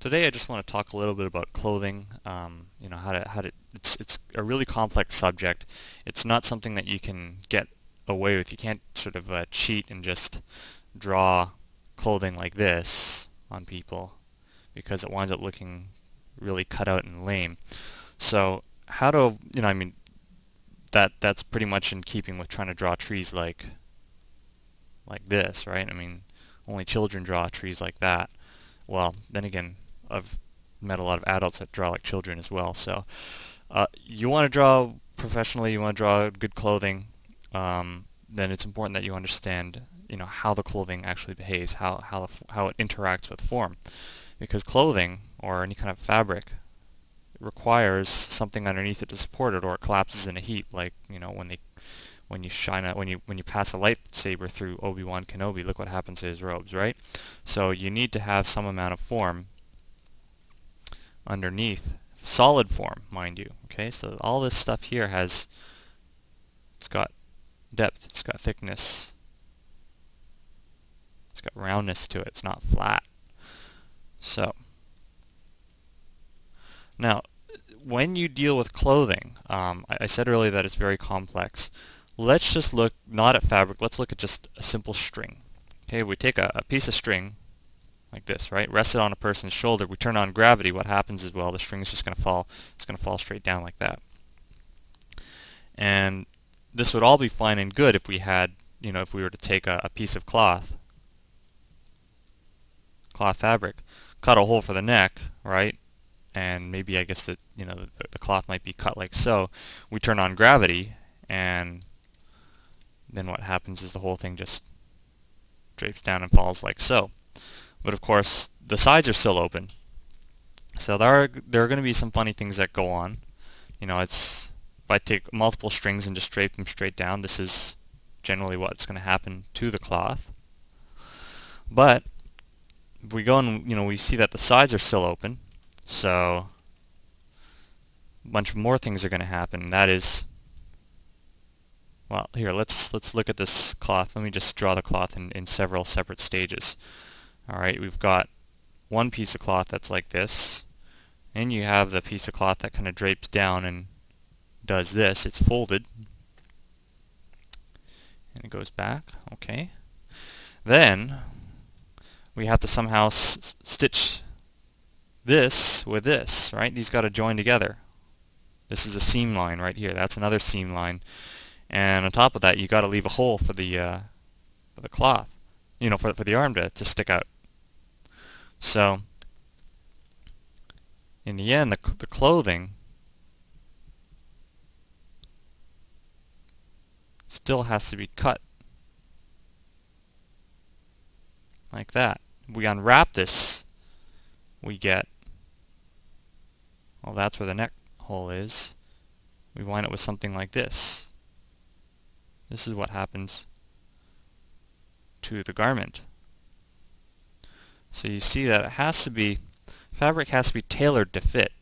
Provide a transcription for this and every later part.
Today I just want to talk a little bit about clothing. It's a really complex subject. It's not something that you can get away with. You can't sort of cheat and just draw clothing like this on people because it winds up looking really cut out and lame. So how to, that's pretty much in keeping with trying to draw trees like this, right? I mean, only children draw trees like that. Well, then again, I've met a lot of adults that draw like children as well. So you want to draw professionally, you want to draw good clothing, then it's important that you understand, how the clothing actually behaves, how it interacts with form, because clothing or any kind of fabric requires something underneath it to support it, or it collapses in a heap. Like when you pass a lightsaber through Obi-Wan Kenobi, look what happens to his robes, right? So you need to have some amount of form underneath, solid form, mind you. Okay, so all this stuff here it's got depth, it's got thickness, it's got roundness to it. It's not flat. So now, when you deal with clothing, I said earlier that it's very complex. Let's just look not at fabric. Let's look at just a simple string. Okay, we take a piece of string like this, right? Rest it on a person's shoulder. We turn on gravity. What happens is, well, the string is just going to fall. It's going to fall straight down like that. And this would all be fine and good if we had, if we were to take a piece of cloth fabric, cut a hole for the neck, right? And maybe I guess that, the cloth might be cut like so. We turn on gravity, and then what happens is the whole thing just drapes down and falls like so. But of course, the sides are still open. So there are going to be some funny things that go on. If I take multiple strings and just drape them straight down, this is generally what's going to happen to the cloth. But if we go and, we see that the sides are still open, so a bunch more things are going to happen. That is, well, here, let's look at this cloth. Let me just draw the cloth in several separate stages. All right, we've got one piece of cloth that's like this, and you have the piece of cloth that kind of drapes down and does this. It's folded, and it goes back. Okay. Then we have to somehow stitch this with this, right? These got to join together. This is a seam line right here. That's another seam line. And on top of that, you got to leave a hole for the cloth, for the arm to stick out. So in the end, the clothing still has to be cut like that. If we unwrap this, we get, well, that's where the neck hole is. We wind up with something like this. This is what happens to the garment. So you see that fabric has to be tailored to fit.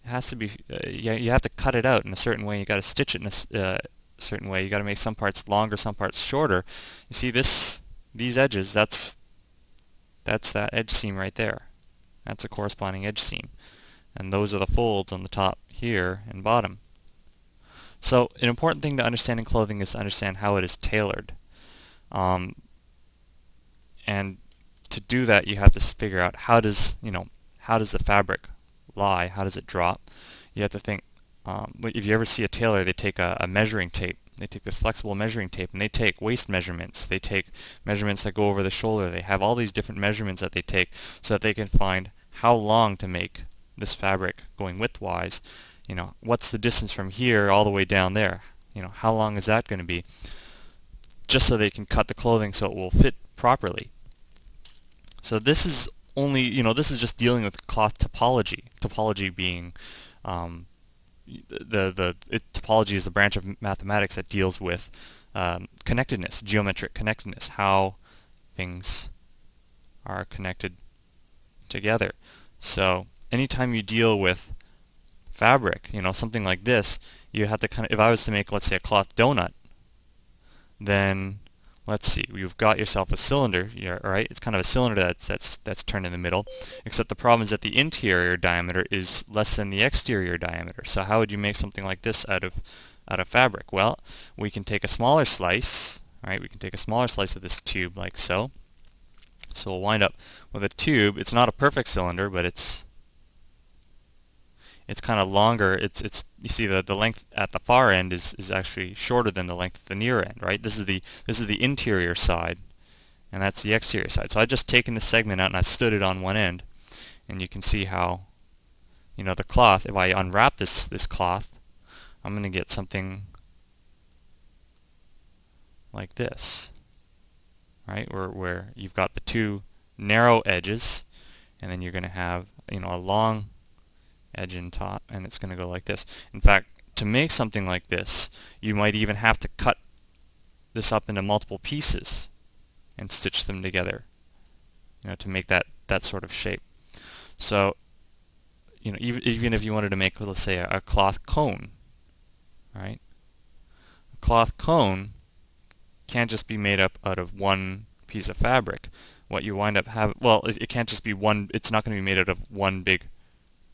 It has to be, you have to cut it out in a certain way. You got to stitch it in a certain way. You got to make some parts longer, some parts shorter. You see these edges, that's that edge seam right there. That's a corresponding edge seam. And those are the folds on the top here and bottom. So an important thing to understand in clothing is to understand how it is tailored. And to do that, you have to figure out how does the fabric lie? How does it drop? You have to think, if you ever see a tailor, they take a measuring tape. They take this flexible measuring tape, and they take waist measurements. They take measurements that go over the shoulder. They have all these different measurements that they take so that they can find how long to make this fabric going widthwise. What's the distance from here all the way down there? How long is that going to be? Just so they can cut the clothing so it will fit properly. So this is this is just dealing with cloth topology. Topology being topology is the branch of mathematics that deals with connectedness, geometric connectedness, how things are connected together. So anytime you deal with fabric, something like this, you have to if I was to make, let's say, a cloth donut, then let's see, you've got yourself a cylinder, yeah, right? It's kind of a cylinder that's turned in the middle, except the problem is that the interior diameter is less than the exterior diameter. So how would you make something like this out of fabric? Well, we can take a smaller slice, right? We can take a smaller slice of this tube like so. So we'll wind up with a tube. It's not a perfect cylinder, but it's kind of longer. It's you see the length at the far end is actually shorter than the length at the near end, right? This is the interior side, and that's the exterior side. So I've just taken this segment out and I've stood it on one end, and you can see how, you know, the cloth, if I unwrap this cloth, I'm going to get something like this, right? Where you've got the two narrow edges, and then you're going to have, you know, a long edge in top, and it's going to go like this. In fact, to make something like this, you might even have to cut this up into multiple pieces and stitch them together, you know, to make that sort of shape. So, you know, even if you wanted to make, let's say, a cloth cone, right? A cloth cone can't just be made up out of one piece of fabric. What you wind up having, well, it can't just be one. It's not going to be made out of one big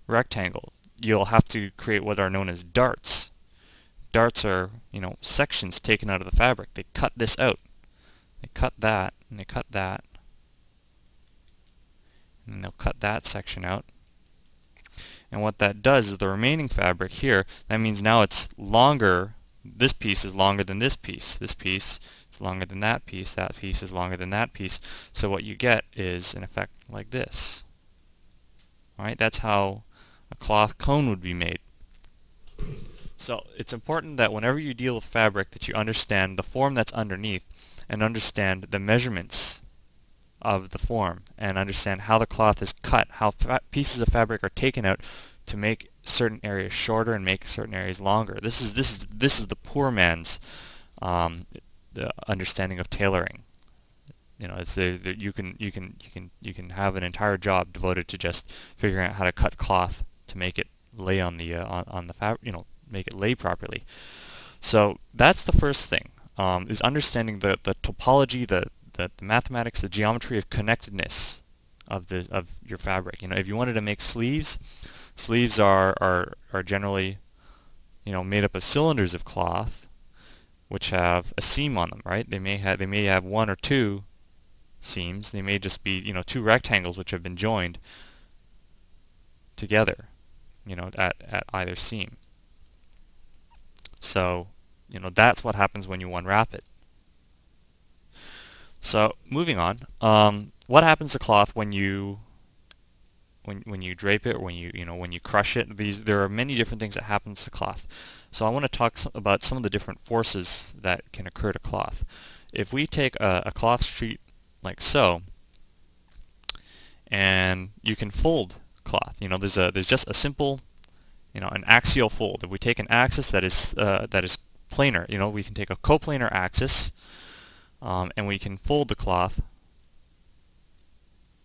rectangle. You'll have to create what are known as darts. Darts are, you know, sections taken out of the fabric. They cut this out. They cut that, and they cut that, and they'll cut that section out. And what that does is the remaining fabric here, that means now it's longer. This piece is longer than this piece. This piece is longer than that piece. That piece is longer than that piece. So what you get is an effect like this. All right, that's how a cloth cone would be made. So it's important that whenever you deal with fabric that you understand the form that's underneath and understand the measurements of the form and understand how the cloth is cut, how pieces of fabric are taken out to make certain areas shorter and make certain areas longer. This is the poor man's the understanding of tailoring. You know, it's you can have an entire job devoted to just figuring out how to cut cloth to make it lay on the fabric, you know, make it lay properly. So that's the first thing, is understanding the topology, the mathematics, the geometry of connectedness of your fabric. You know, if you wanted to make sleeves, sleeves are generally, you know, made up of cylinders of cloth which have a seam on them, right? They may have one or two seams. They may just be, you know, two rectangles which have been joined together, you know, at either seam. So, you know, that's what happens when you unwrap it. So, moving on, what happens to cloth when you drape it, or when you crush it? There are many different things that happens to cloth. So I want to talk about some of the different forces that can occur to cloth. If we take a cloth sheet like so, and you can fold cloth. You know, there's just a simple, you know, an axial fold. If we take an axis that is planar, you know, we can take a coplanar axis, and we can fold the cloth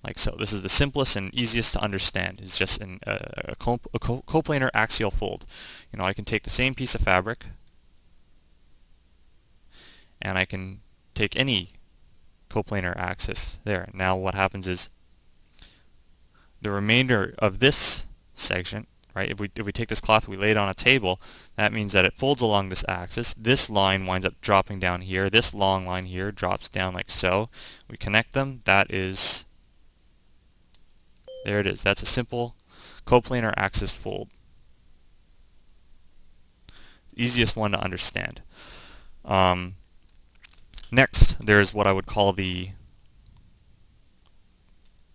like so. This is the simplest and easiest to understand. It's just a coplanar axial fold. You know, I can take the same piece of fabric, and I can take any coplanar axis there. Now what happens is the remainder of this section, right? If we take this cloth, we lay it on a table, that means that it folds along this axis. This line winds up dropping down here. This long line here drops down like so. We connect them. That is, there it is. That's a simple coplanar axis fold. Easiest one to understand. Next, there's what I would call the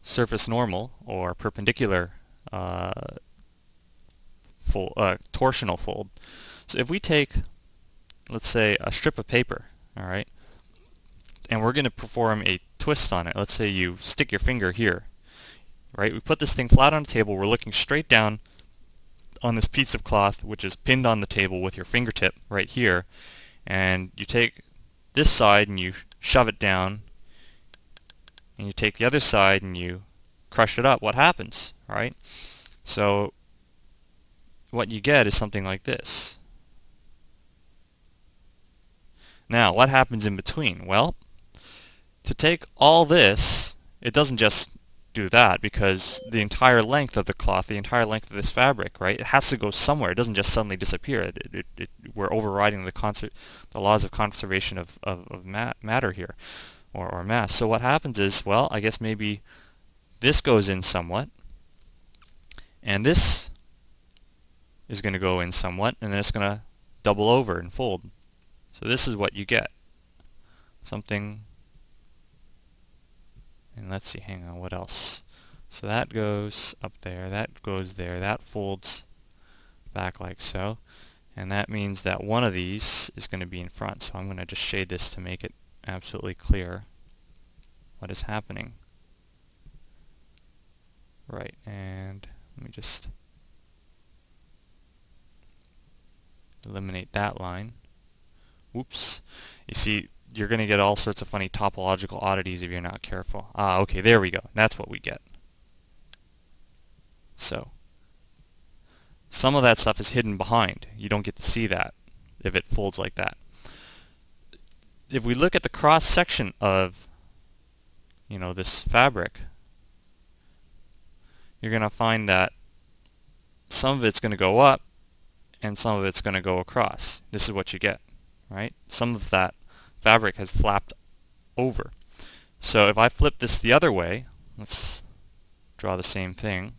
surface normal or perpendicular torsional fold. So if we take, let's say, a strip of paper, all right, and we're going to perform a twist on it. Let's say you stick your finger here, right? We put this thing flat on the table. We're looking straight down on this piece of cloth, which is pinned on the table with your fingertip right here, and you take this side and you shove it down, and you take the other side and you crush it up. What happens, right? So what you get is something like this. Now, what happens in between? Well, To take all this, it doesn't just do that, because the entire length of the cloth, the entire length of this fabric, right, it has to go somewhere. It doesn't just suddenly disappear. We're overriding the laws of conservation of matter here, or mass. So what happens is, well, I guess maybe this goes in somewhat, and this is going to go in somewhat, and then it's going to double over and fold. So this is what you get. Something, and let's see, hang on, what else? So that goes up there, that goes there, that folds back like so, and that means that one of these is going to be in front. So I'm going to just shade this to make it absolutely clear what is happening. Right, and let me just eliminate that line. Whoops. You see, you're going to get all sorts of funny topological oddities if you're not careful. Ah, okay, there we go. That's what we get. So, some of that stuff is hidden behind. You don't get to see that if it folds like that. If we look at the cross section of, this fabric, you're going to find that some of it's going to go up and some of it's going to go across. This is what you get, right? Some of that fabric has flapped over. So if I flip this the other way, let's draw the same thing.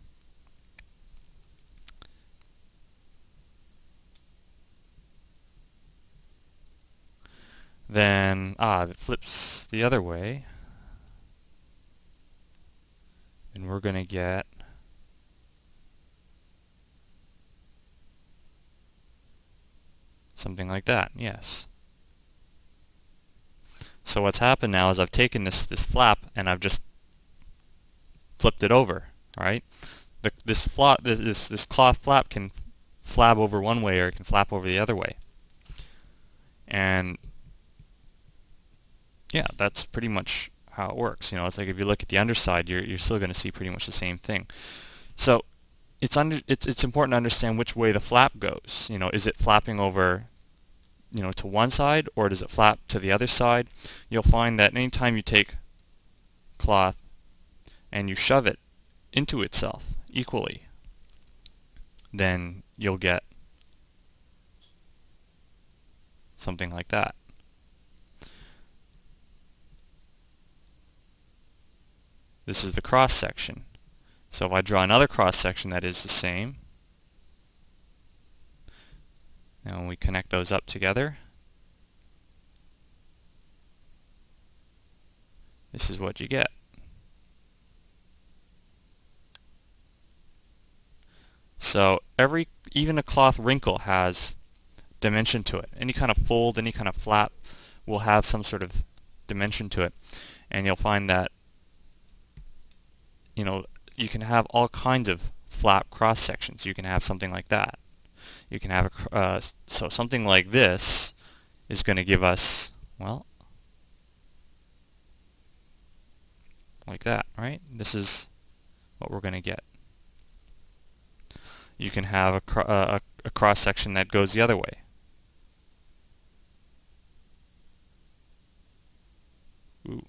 Then, if it flips the other way, then we're going to get something like that, yes. So what's happened now is I've taken this flap and I've just flipped it over, right? This cloth flap can flap over one way or it can flap over the other way. And yeah, that's pretty much how it works. It's like if you look at the underside, you're still going to see pretty much the same thing. So it's important to understand which way the flap goes. Is it flapping over, to one side, or does it flap to the other side? You'll find that anytime you take cloth and you shove it into itself equally, then you'll get something like that. This is the cross section. So if I draw another cross section that is the same, and when we connect those up together, this is what you get. So even a cloth wrinkle has dimension to it. Any kind of fold, any kind of flap will have some sort of dimension to it. And you'll find that, you can have all kinds of flap cross sections. You can have something like that. You can have so something like this is going to give us, well, like that, right? This is what we're going to get. You can have a cross section that goes the other way. Ooh.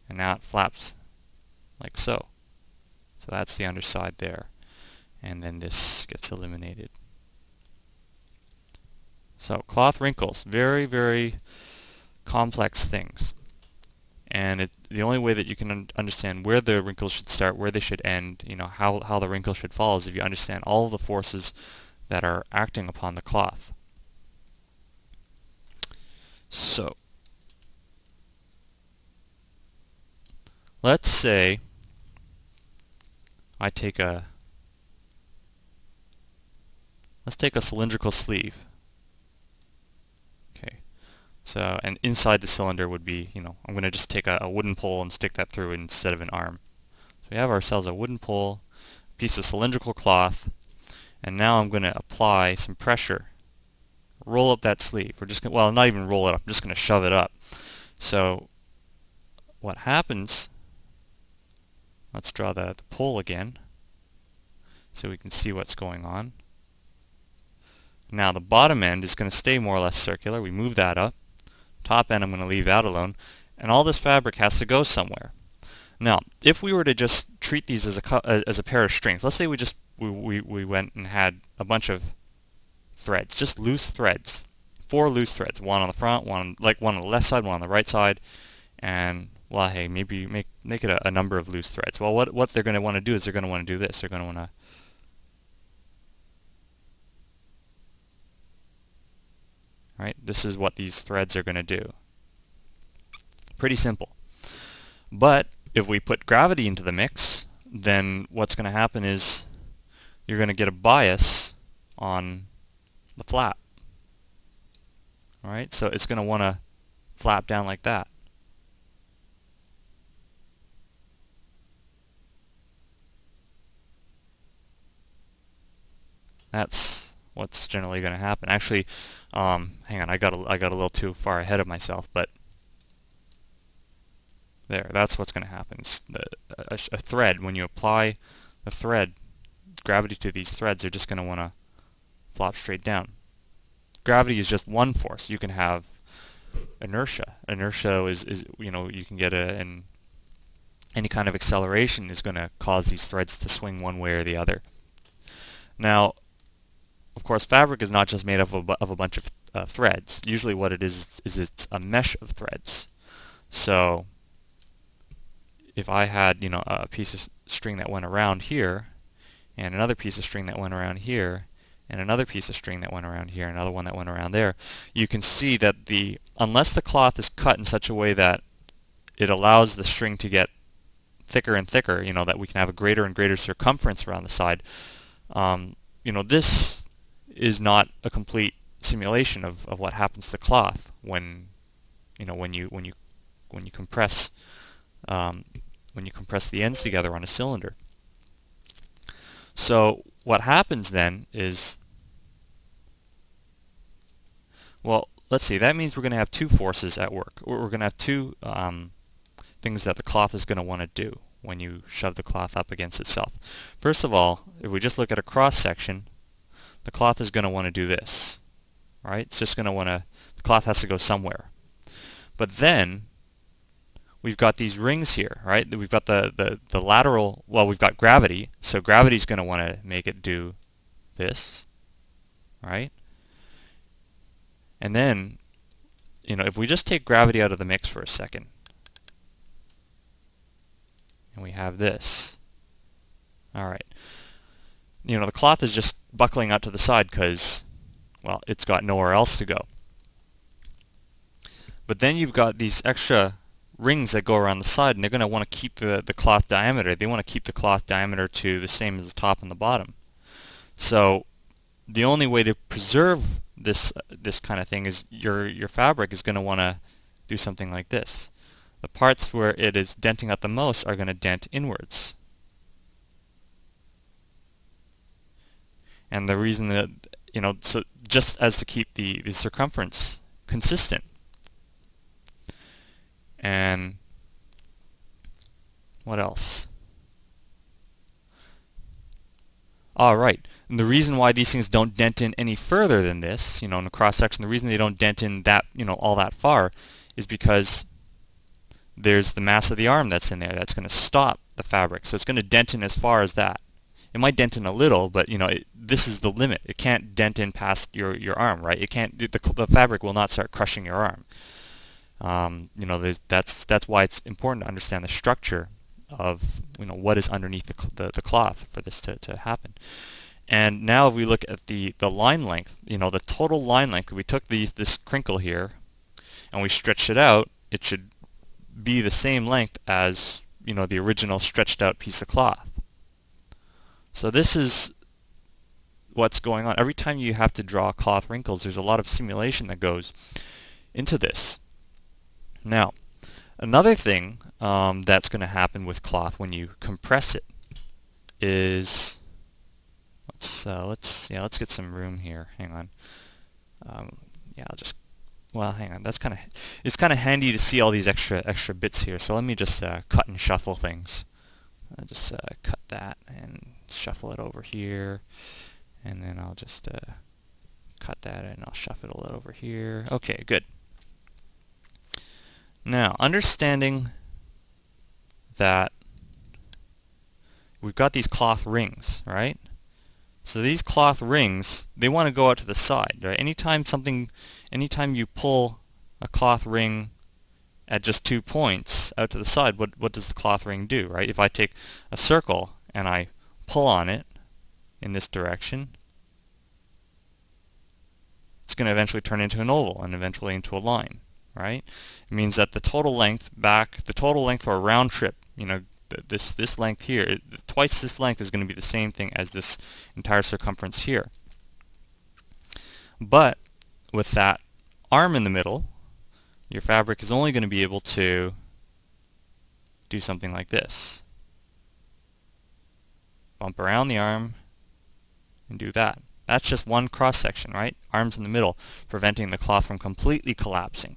And now it flaps like so. So that's the underside there. And then this gets eliminated. So cloth wrinkles, very, very complex things. And the only way that you can understand where the wrinkles should start, where they should end, how the wrinkles should fall, is if you understand all of the forces that are acting upon the cloth. So, let's say let's take a cylindrical sleeve. Okay. So, and inside the cylinder would be, I'm going to just take a wooden pole and stick that through instead of an arm. So we have ourselves a wooden pole, a piece of cylindrical cloth, and now I'm going to apply some pressure. Roll up that sleeve. We're just going to, well, not even roll it up, I'm just going to shove it up. So what happens, let's draw the pole again so we can see what's going on. Now the bottom end is going to stay more or less circular. We move that up. top end, I'm going to leave that alone. And all this fabric has to go somewhere. Now, if we were to just treat these as a pair of strings, let's say we went and had a bunch of threads, just loose threads, 4 loose threads, one on the front, one on the left side, one on the right side, and well, hey, maybe make it a number of loose threads. Well, what they're going to want to do is they're going to want to do this. They're going to want to this is what these threads are going to do. Pretty simple. But if we put gravity into the mix, then what's going to happen is you're going to get a bias on the flap. Alright, so it's going to want to flap down like that. That's what's generally going to happen. Actually, hang on, I got a little too far ahead of myself, but there, that's what's going to happen. A thread, when you apply the thread, gravity to these threads, they're just going to want to flop straight down. Gravity is just one force. You can have inertia. Inertia is you can get any kind of acceleration is going to cause these threads to swing one way or the other. Now, of course, fabric is not just made up of a bunch of threads. Usually what it is it's a mesh of threads. So if I had a piece of string that went around here, and another piece of string that went around here, and another piece of string that went around here, another one that went around there, you can see that unless the cloth is cut in such a way that it allows the string to get thicker and thicker, that we can have a greater and greater circumference around the side, this is not a complete simulation of what happens to the cloth when you compress the ends together on a cylinder. So what happens then is, well, let's see, that means we're going to have 2 forces at work. We're going to have 2 things that the cloth is going to want to do when you shove the cloth up against itself. First of all, if we just look at a cross section, the cloth is going to want to do this. Right? It's just going to want to, the cloth has to go somewhere. But then we've got these rings here, right? We've got the lateral, well, we've got gravity, so gravity's going to want to make it do this, right? And then, if we just take gravity out of the mix for a second, and we have this, all right. The cloth is just buckling out to the side because, well, it's got nowhere else to go. But then you've got these extra rings that go around the side, and they're going to want to keep the cloth diameter. They want to keep the cloth diameter to the same as the top and the bottom. So the only way to preserve this kind of thing is your fabric is going to want to do something like this. The parts where it is denting out the most are going to dent inwards. And the reason that, so just as to keep the circumference consistent. And what else? All right. And the reason why these things don't dent in any further than this, in the cross section, the reason they don't dent in that, all that far, is because there's the mass of the arm that's in there that's going to stop the fabric. So it's going to dent in as far as that. It might dent in a little, but this is the limit. It can't dent in past your arm, right? It can't. The fabric will not start crushing your arm. That's why it's important to understand the structure of what is underneath the cloth for this to happen. And now if we look at the line length, the total line length, if we took this crinkle here and we stretched it out, it should be the same length as the original stretched out piece of cloth. So this is what's going on. Every time you have to draw cloth wrinkles, there's a lot of simulation that goes into this. Now, another thing that's going to happen with cloth when you compress it is, let's get some room here. Hang on. Hang on. It's kind of handy to see all these extra bits here. So let me just cut and shuffle things. I'll just cut that and shuffle it over here, and then I'll just cut that and I'll shuffle it over here. Okay, good. Now, understanding that we've got these cloth rings, right? So these cloth rings, they want to go out to the side, right? Anytime you pull a cloth ring at just 2 points out to the side, what does the cloth ring do, right? If I take a circle and I pull on it in this direction, it's going to eventually turn into an oval and eventually into a line, right? It means that the total length for a round trip, this length here, twice this length is going to be the same thing as this entire circumference here. But with that arm in the middle, your fabric is only going to be able to do something like this. Bump around the arm and do that. That's just one cross section, right? Arms in the middle, preventing the cloth from completely collapsing.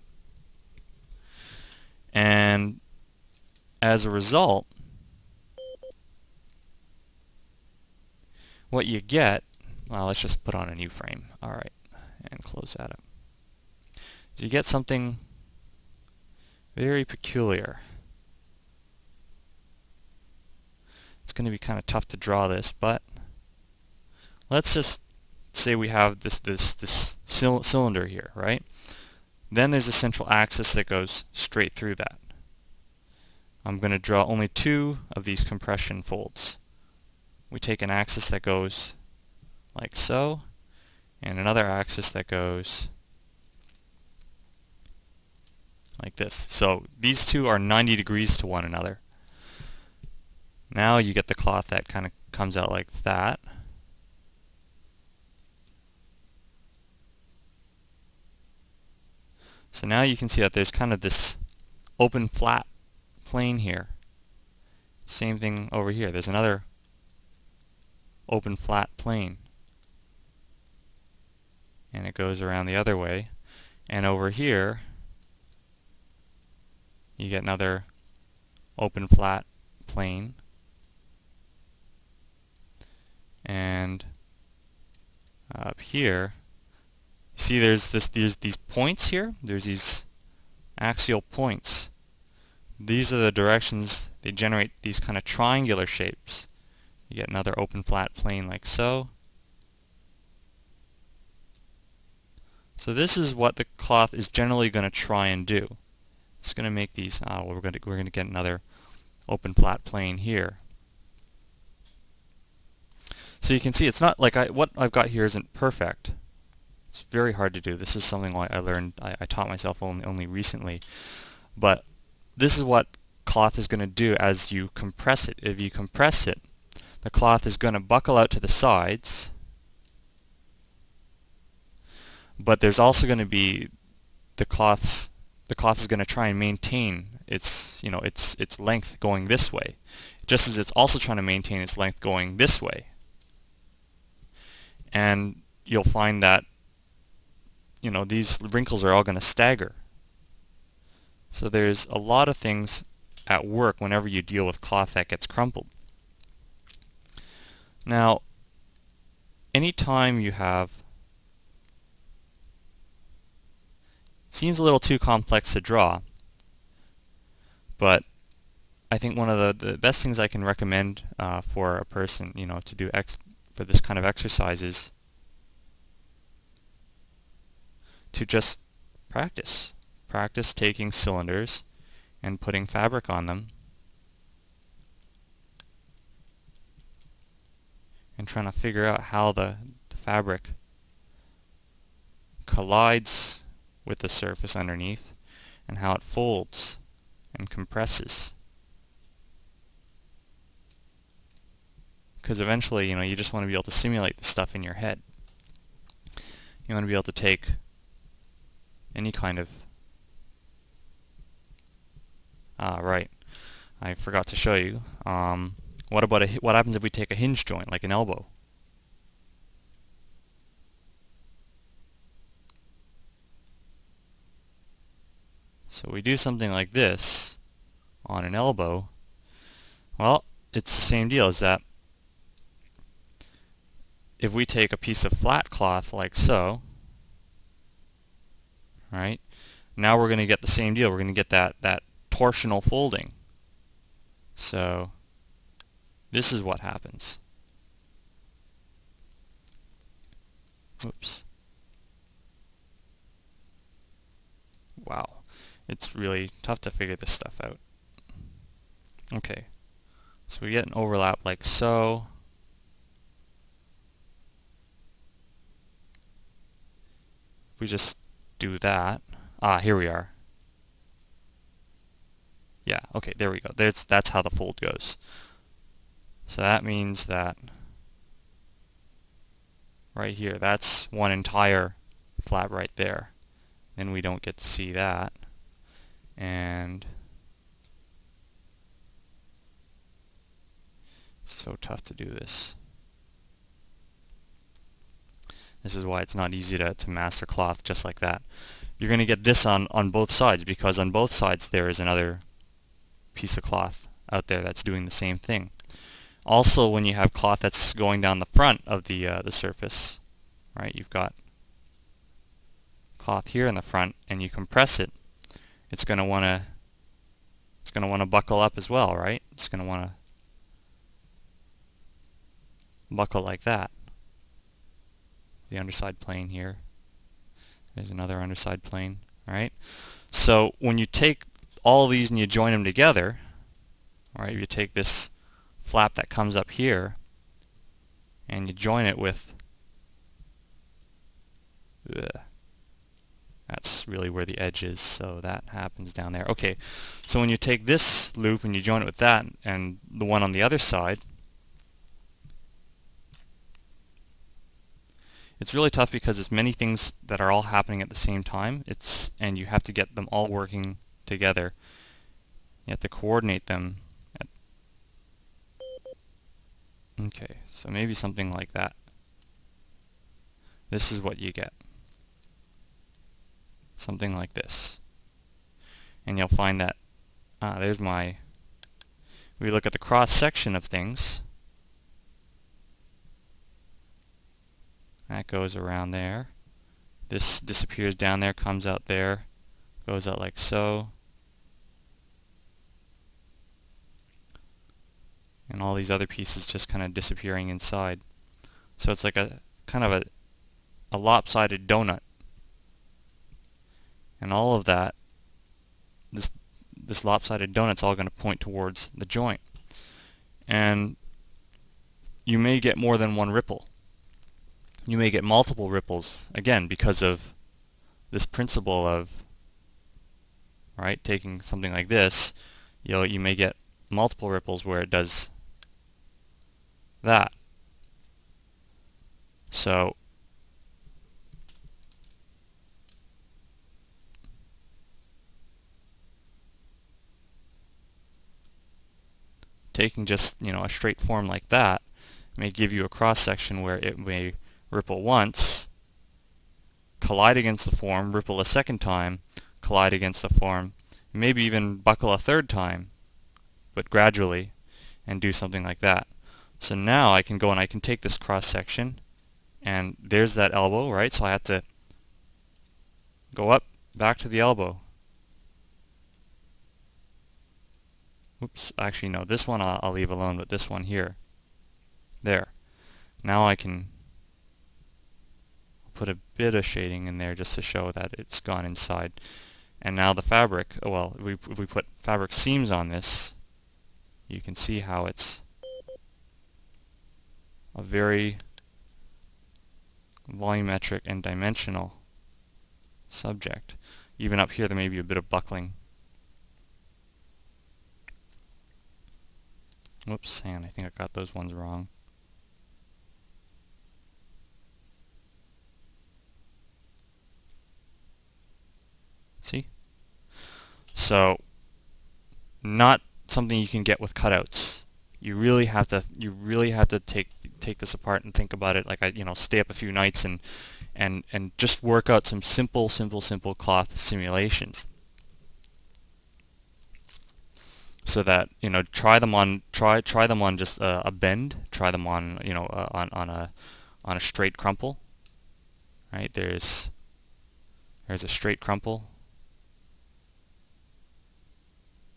And as a result, what you get, well, let's just put on a new frame. All right, and close that up. So you get something very peculiar. It's going to be kind of tough to draw this, but let's just say we have this cylinder here, right? Then there's a central axis that goes straight through that. I'm going to draw only 2 of these compression folds. We take an axis that goes like so, and another axis that goes like this. So these 2 are 90 degrees to one another. Now you get the cloth that kind of comes out like that. So now you can see that there's kind of this open flat plane here. Same thing over here. There's another open flat plane. And it goes around the other way. And over here, you get another open flat plane. And up here, see there's these points here. There's these axial points. These are the directions they generate these kind of triangular shapes. You get another open flat plane like so. So this is what the cloth is generally going to try and do. It's going to make these. We're going to get another open flat plane here. So you can see it's not like what I've got here isn't perfect. It's very hard to do. This is something I learned. I taught myself only recently. But this is what cloth is going to do as you compress it. If you compress it, the cloth is going to buckle out to the sides. But there's also going to be the cloth is going to try and maintain its length going this way, just as it's also trying to maintain its length going this way. And you'll find that these wrinkles are all going to stagger. So there's a lot of things at work whenever you deal with cloth that gets crumpled. Now, anytime you have, seems a little too complex to draw, but I think one of the best things I can recommend for a person, to do for this kind of exercise is to just practice. Practice taking cylinders and putting fabric on them and trying to figure out how the fabric collides with the surface underneath and how it folds and compresses. Because eventually, you just want to be able to simulate the stuff in your head. You want to be able to take any kind of right. I forgot to show you. What happens if we take a hinge joint, like an elbow? So we do something like this on an elbow. Well, it's the same deal as that. If we take a piece of flat cloth like so, right, now we're going to get the same deal. We're going to get that torsional folding. So this is what happens. Oops. Wow. It's really tough to figure this stuff out. Okay. So we get an overlap like so. If we just do that. Ah, here we are. Yeah, okay, there we go. That's how the fold goes. So that means that right here, that's one entire flap right there. Then we don't get to see that. And it's so tough to do this. This is why it's not easy to master cloth just like that. You're going to get this on both sides, because on both sides there is another piece of cloth out there that's doing the same thing. Also, when you have cloth that's going down the front of the surface, right? You've got cloth here in the front, and you compress it. It's going to want to buckle up as well, right? It's going to want to buckle like that. The underside plane here. There's another underside plane, all right? So when you take all of these and you join them together, all right, you take this flap that comes up here and you join it with, that's really where the edge is, so that happens down there. Okay, so when you take this loop and you join it with that and the one on the other side, it's really tough because it's many things that are all happening at the same time. And you have to get them all working together. You have to coordinate them. Okay, so maybe something like that. This is what you get. Something like this. And you'll find that, there's my, we look at the cross section of things. That goes around there. This disappears down there, comes out there, goes out like so. And all these other pieces just kind of disappearing inside. So it's like a kind of a lopsided donut. And all of that, this lopsided donut's all going to point towards the joint. And you may get more than one ripple. You may get multiple ripples, again, because of this principle of, right, taking something like this, you may get multiple ripples where it does that. So taking just, a straight form like that may give you a cross section where it may ripple once, collide against the form, ripple a second time, collide against the form, maybe even buckle a third time, but gradually, and do something like that. So now I can go and I can take this cross section, and there's that elbow, right? So I have to go up, back to the elbow. Oops, actually no, this one I'll leave alone, but this one here. There. Now I can put a bit of shading in there just to show that it's gone inside. And now the fabric, well, if we put fabric seams on this, you can see how it's a very volumetric and dimensional subject. Even up here there may be a bit of buckling. Whoops, hang on, I think I got those ones wrong. See? So, not something you can get with cutouts. You really have to take this apart and think about it. Like stay up a few nights and just work out some simple cloth simulations. So that try them on just a bend. Try them on on a straight crumple. Right, there's a straight crumple.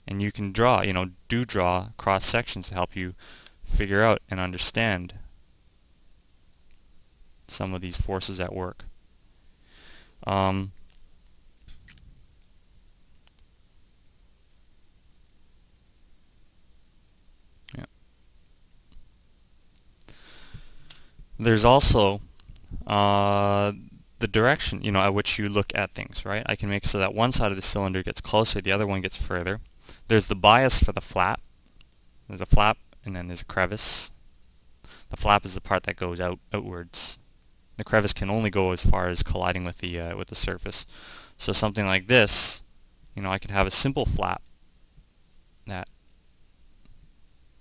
And you can draw, do draw cross sections to help you figure out and understand some of these forces at work. Um, yeah. There's also the direction, at which you look at things, right? I can make so that one side of the cylinder gets closer, the other one gets further. There's the bias for the flap. There's a flap, and then there's a crevice. The flap is the part that goes outwards. The crevice can only go as far as colliding with the surface. So something like this, I can have a simple flap.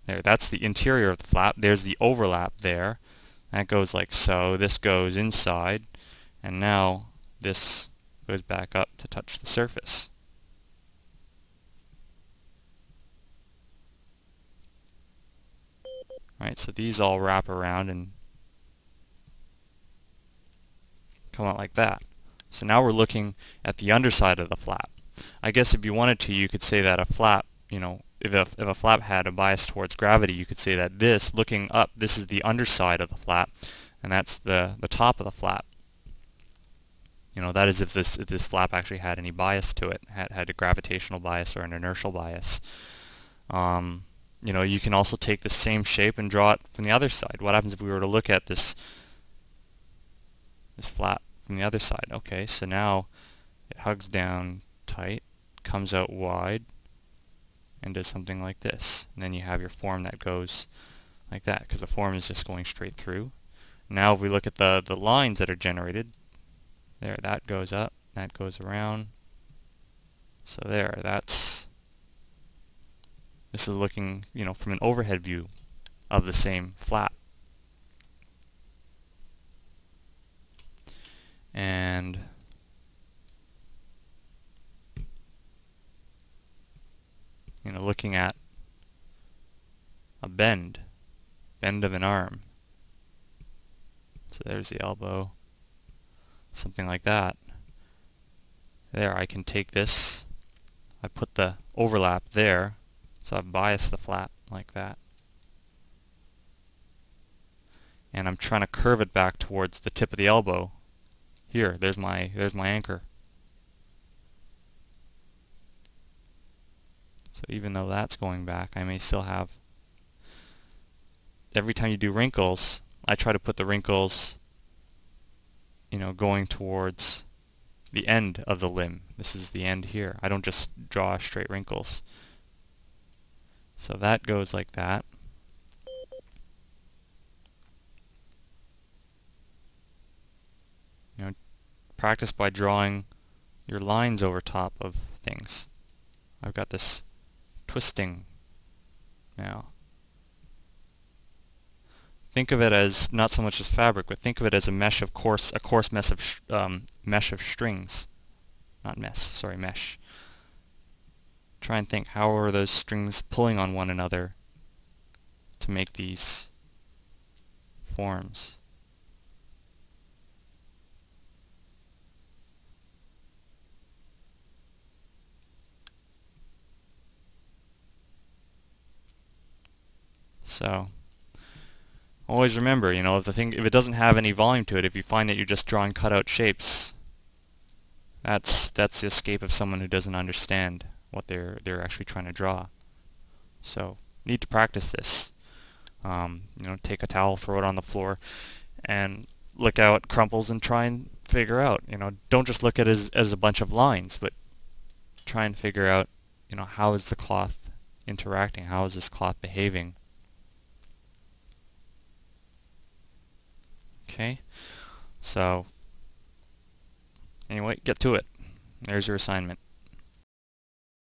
That's the interior of the flap. There's the overlap there. That goes like so. This goes inside, and now this goes back up to touch the surface. Right, so these all wrap around and come out like that. So now we're looking at the underside of the flap. I guess if you wanted to, you could say that a flap, if a flap had a bias towards gravity, you could say that this, looking up, this is the underside of the flap, and that's the top of the flap. That is if this flap actually had any bias to it, had a gravitational bias or an inertial bias. You can also take the same shape and draw it from the other side. What happens if we were to look at this flap from the other side? Okay, so now it hugs down tight, comes out wide, and does something like this. And then you have your form that goes like that, because the form is just going straight through. Now if we look at the lines that are generated, there, that goes up, that goes around. So there, this is looking, from an overhead view of the same flap. And looking at a bend of an arm. So there's the elbow, something like that. There, I can take this, I put the overlap there, so I've biased the flap like that. And I'm trying to curve it back towards the tip of the elbow. Here, there's my anchor. So even though that's going back, I may still have, every time you do wrinkles, I try to put the wrinkles, going towards the end of the limb. This is the end here. I don't just draw straight wrinkles. So that goes like that. Practice by drawing your lines over top of things. I've got this twisting now. Think of it as not so much as fabric, but think of it as a coarse mesh of strings. Not mess, sorry, mesh. Try and think, how are those strings pulling on one another to make these forms? So always remember, if it doesn't have any volume to it, if you find that you're just drawing cutout shapes, that's the escape of someone who doesn't understand what they're actually trying to draw. So need to practice this. Take a towel, throw it on the floor, and look how it crumples and try and figure out. Don't just look at it as a bunch of lines, but try and figure out, how is the cloth interacting? How is this cloth behaving? Okay, so anyway, get to it. There's your assignment.